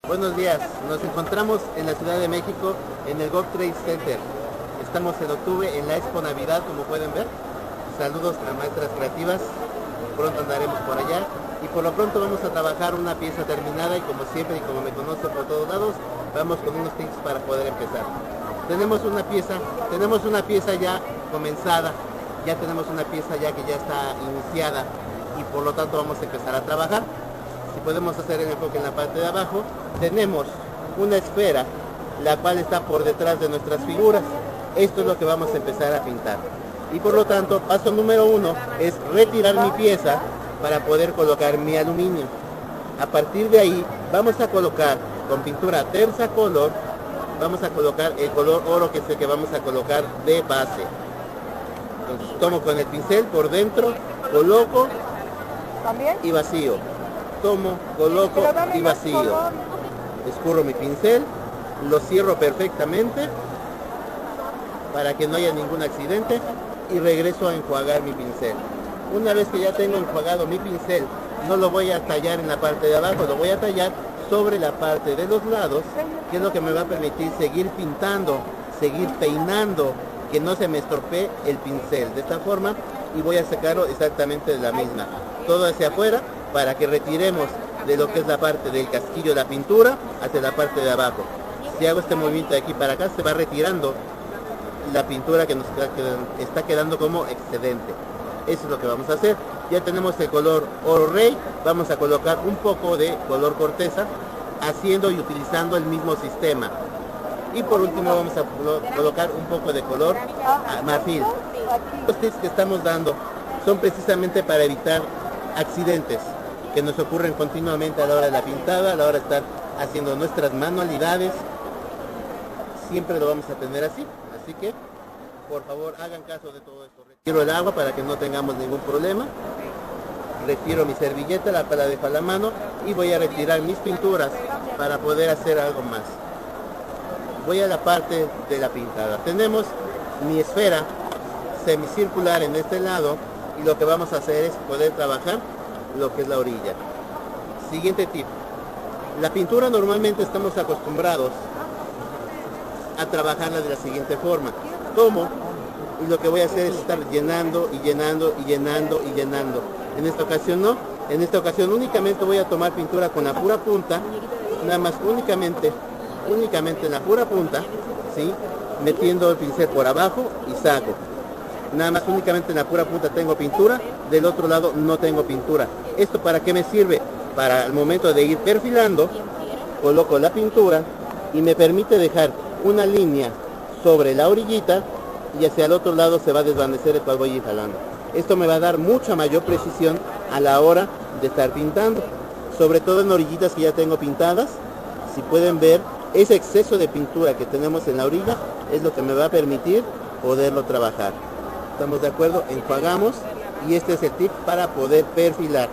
Buenos días, nos encontramos en la Ciudad de México en el World Trade Center. Estamos en octubre en la Expo Navidad, como pueden ver. Saludos a maestras creativas, pronto andaremos por allá y por lo pronto vamos a trabajar una pieza terminada y como siempre y como me conocen por todos lados, vamos con unos tips para poder empezar. Tenemos una pieza ya comenzada, ya tenemos una pieza ya que ya está iniciada y por lo tanto vamos a empezar a trabajar. Si podemos hacer el enfoque en la parte de abajo, tenemos una esfera, la cual está por detrás de nuestras figuras. Esto es lo que vamos a empezar a pintar. Y por lo tanto, paso número 1 es retirar mi pieza para poder colocar mi aluminio. A partir de ahí, vamos a colocar con pintura tersa color, vamos a colocar el color oro que es el que vamos a colocar de base. Entonces, tomo con el pincel por dentro, coloco y vacío. Tomo, coloco y vacío. Escurro mi pincel, lo cierro perfectamente para que no haya ningún accidente y regreso a enjuagar mi pincel. Una vez que ya tengo enjuagado mi pincel, no lo voy a tallar en la parte de abajo, lo voy a tallar sobre la parte de los lados, que es lo que me va a permitir seguir pintando, seguir peinando, que no se me estropee el pincel. De esta forma, y voy a sacarlo exactamente de la misma. Todo hacia afuera, para que retiremos de lo que es la parte del casquillo de la pintura hacia la parte de abajo. Si hago este movimiento de aquí para acá, se va retirando la pintura que nos está quedando como excedente. Eso es lo que vamos a hacer. Ya tenemos el color oro rey, vamos a colocar un poco de color corteza, haciendo y utilizando el mismo sistema. Y por último vamos a colocar un poco de color marfil. Los tips que estamos dando son precisamente para evitar accidentes que nos ocurren continuamente a la hora de la pintada, a la hora de estar haciendo nuestras manualidades. Siempre lo vamos a tener así que por favor hagan caso de todo esto. Retiro el agua para que no tengamos ningún problema, retiro mi servilleta, la dejo a la mano y voy a retirar mis pinturas para poder hacer algo más. Voy a la parte de la pintada. Tenemos mi esfera semicircular en este lado y lo que vamos a hacer es poder trabajar lo que es la orilla. Siguiente tip. La pintura normalmente estamos acostumbrados a trabajarla de la siguiente forma. Tomo y lo que voy a hacer es estar llenando y llenando y llenando y llenando. En esta ocasión no. En esta ocasión únicamente voy a tomar pintura con la pura punta, nada más únicamente en la pura punta, ¿sí? Metiendo el pincel por abajo y saco. Nada más únicamente en la pura punta tengo pintura, del otro lado no tengo pintura. ¿Esto para qué me sirve? Para el momento de ir perfilando, coloco la pintura y me permite dejar una línea sobre la orillita y hacia el otro lado se va a desvanecer el cual voy a ir jalando. Esto me va a dar mucha mayor precisión a la hora de estar pintando, sobre todo en orillitas que ya tengo pintadas. Si pueden ver, ese exceso de pintura que tenemos en la orilla es lo que me va a permitir poderlo trabajar. ¿Estamos de acuerdo? Enjuagamos y este es el tip para poder perfilar.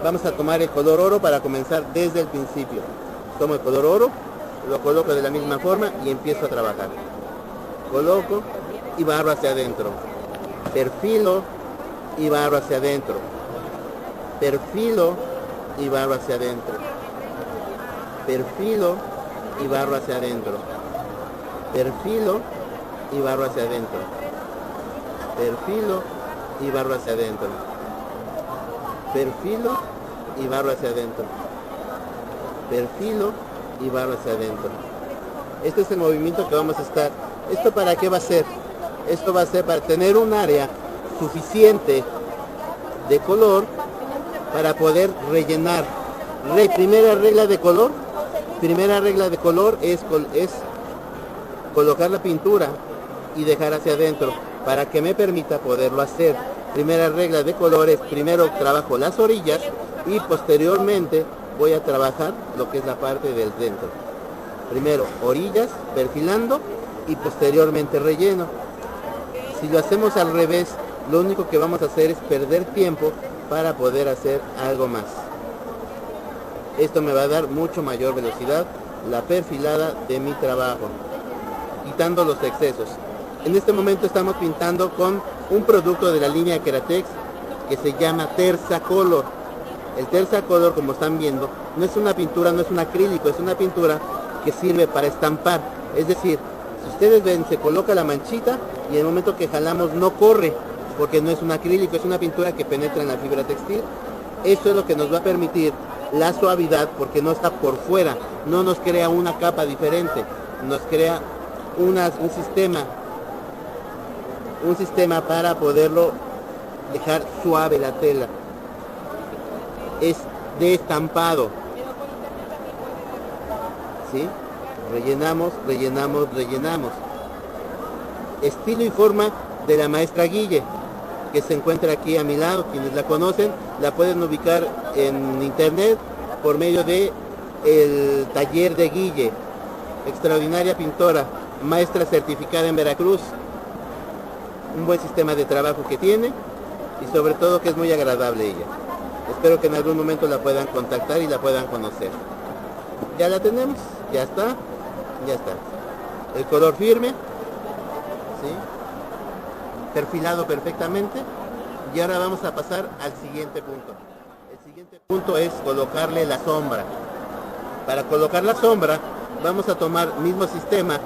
Vamos a tomar el color oro para comenzar desde el principio. Tomo el color oro, lo coloco de la misma forma y empiezo a trabajar. Coloco y barro hacia adentro. Perfilo y barro hacia adentro. Perfilo y barro hacia adentro. Perfilo y barro hacia adentro. Perfilo y barro hacia adentro. Perfilo y barro hacia adentro. Perfilo y barro hacia adentro. Perfilo y barro hacia adentro. Este es el movimiento que vamos a estar. ¿Esto para qué va a ser? Esto va a ser para tener un área suficiente de color para poder rellenar. Primera regla de color es colocar la pintura y dejar hacia adentro para que me permita poderlo hacer. Primera regla de colores, primero trabajo las orillas y posteriormente voy a trabajar lo que es la parte del centro. Primero orillas, perfilando y posteriormente relleno. Si lo hacemos al revés, lo único que vamos a hacer es perder tiempo para poder hacer algo más. Esto me va a dar mucho mayor velocidad, la perfilada de mi trabajo, quitando los excesos. En este momento estamos pintando con un producto de la línea Keratex que se llama Tersa Color. El Tersacolor, como están viendo, no es una pintura, no es un acrílico, es una pintura que sirve para estampar. Es decir, si ustedes ven, se coloca la manchita y en el momento que jalamos no corre, porque no es un acrílico, es una pintura que penetra en la fibra textil. Eso es lo que nos va a permitir la suavidad, porque no está por fuera, no nos crea una capa diferente, nos crea un sistema para poderlo dejar suave la tela. Es de estampado, ¿sí? Rellenamos, rellenamos, rellenamos. Estilo y forma de la maestra Guille, que se encuentra aquí a mi lado. Quienes la conocen la pueden ubicar en internet por medio de el taller de Guille. Extraordinaria pintora, maestra certificada en Veracruz. Un buen sistema de trabajo que tiene y sobre todo que es muy agradable ella. Espero que en algún momento la puedan contactar y la puedan conocer. Ya la tenemos, ya está. El color firme, ¿sí? Perfilado perfectamente. Y ahora vamos a pasar al siguiente punto. El siguiente punto es colocarle la sombra. Para colocar la sombra vamos a tomar el mismo sistema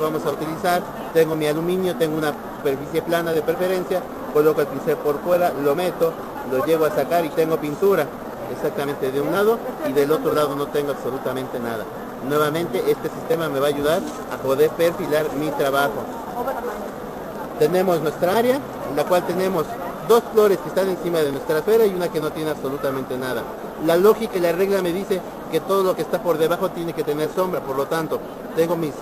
vamos a utilizar. Tengo mi aluminio, tengo una superficie plana de preferencia, coloco el pincel por fuera, lo meto, lo llevo a sacar y tengo pintura exactamente de un lado y del otro lado no tengo absolutamente nada. Nuevamente este sistema me va a ayudar a poder perfilar mi trabajo. Tenemos nuestra área, en la cual tenemos dos flores que están encima de nuestra esfera y una que no tiene absolutamente nada. La lógica y la regla me dice que todo lo que está por debajo tiene que tener sombra, por lo tanto, tengo mis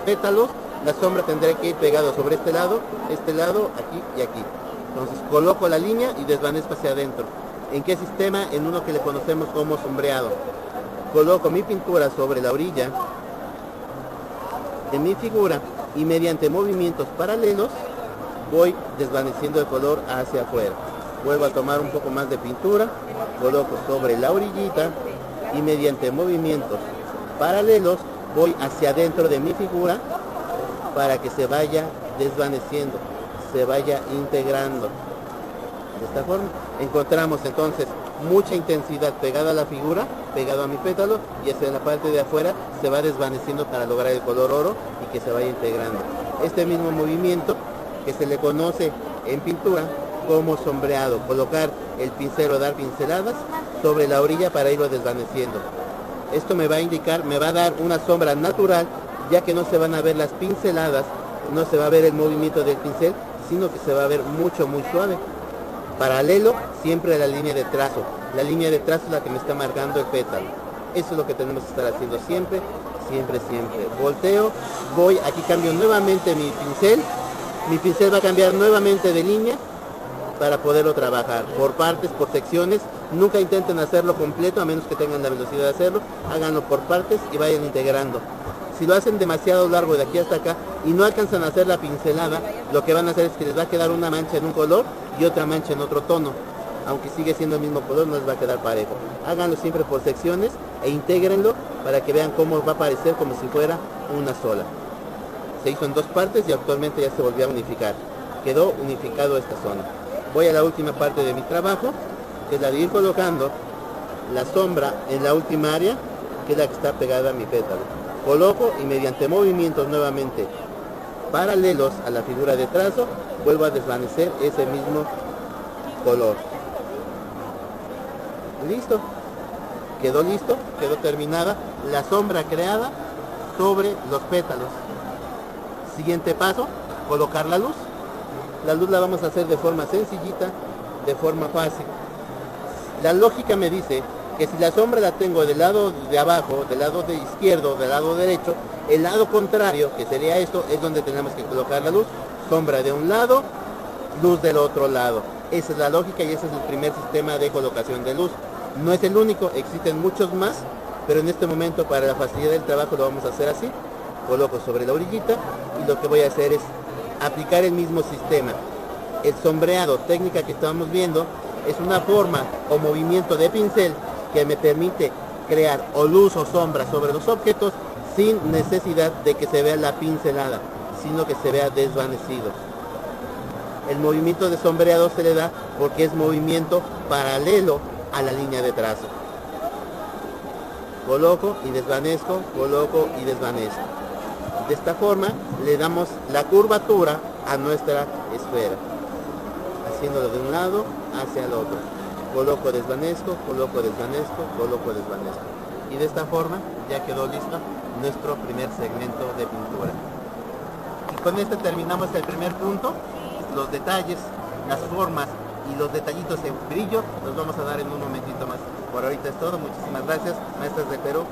pétalos, la sombra tendrá que ir pegada sobre este lado, aquí y aquí. Entonces coloco la línea y desvanezco hacia adentro. ¿En qué sistema? En uno que le conocemos como sombreado. Coloco mi pintura sobre la orilla de mi figura y mediante movimientos paralelos voy desvaneciendo el color hacia afuera. Vuelvo a tomar un poco más de pintura, coloco sobre la orillita y mediante movimientos paralelos voy hacia adentro de mi figura para que se vaya desvaneciendo, se vaya integrando. De esta forma encontramos entonces mucha intensidad pegada a la figura, pegado a mi pétalo, y hacia la parte de afuera se va desvaneciendo para lograr el color oro y que se vaya integrando. Este mismo movimiento que se le conoce en pintura como sombreado, colocar el pincel o dar pinceladas sobre la orilla para irlo desvaneciendo. Esto me va a indicar, me va a dar una sombra natural, ya que no se van a ver las pinceladas, no se va a ver el movimiento del pincel, sino que se va a ver muy suave. Paralelo siempre a la línea de trazo. La línea de trazo es la que me está marcando el pétalo. Eso es lo que tenemos que estar haciendo siempre. Volteo, voy, aquí cambio nuevamente mi pincel va a cambiar nuevamente de línea para poderlo trabajar por partes, por secciones. Nunca intenten hacerlo completo a menos que tengan la velocidad de hacerlo. Háganlo por partes y vayan integrando. Si lo hacen demasiado largo de aquí hasta acá y no alcanzan a hacer la pincelada, lo que van a hacer es que les va a quedar una mancha en un color y otra mancha en otro tono. Aunque sigue siendo el mismo color, no les va a quedar parejo. Háganlo siempre por secciones e intégrenlo para que vean cómo va a parecer como si fuera una sola. Se hizo en dos partes y actualmente ya se volvió a unificar. Quedó unificado esta zona. Voy a la última parte de mi trabajo, que es la de ir colocando la sombra en la última área, que es la que está pegada a mi pétalo. Coloco y mediante movimientos nuevamente paralelos a la figura de trazo, vuelvo a desvanecer ese mismo color. Listo. Quedó listo, quedó terminada la sombra creada sobre los pétalos. Siguiente paso, colocar la luz. La luz la vamos a hacer de forma sencillita, de forma fácil. La lógica me dice que si la sombra la tengo del lado de abajo, del lado de izquierdo, del lado derecho, el lado contrario, que sería esto, es donde tenemos que colocar la luz. Sombra de un lado, luz del otro lado. Esa es la lógica y ese es el primer sistema de colocación de luz. No es el único, existen muchos más, pero en este momento para la facilidad del trabajo lo vamos a hacer así. Coloco sobre la orillita y lo que voy a hacer es aplicar el mismo sistema. El sombreado, técnica que estamos viendo, es una forma o movimiento de pincel que me permite crear o luz o sombra sobre los objetos sin necesidad de que se vea la pincelada, sino que se vea desvanecido. El movimiento de sombreado se le da porque es movimiento paralelo a la línea de trazo. Coloco y desvanezco, coloco y desvanezco. De esta forma le damos la curvatura a nuestra esfera, haciéndolo de un lado hacia el otro. Coloco, desvanezco, coloco, desvanezco, coloco, desvanezco. Y de esta forma ya quedó listo nuestro primer segmento de pintura. Y con este terminamos el primer punto. Los detalles, las formas y los detallitos en brillo los vamos a dar en un momentito más. Por ahorita es todo. Muchísimas gracias, maestras de Perú.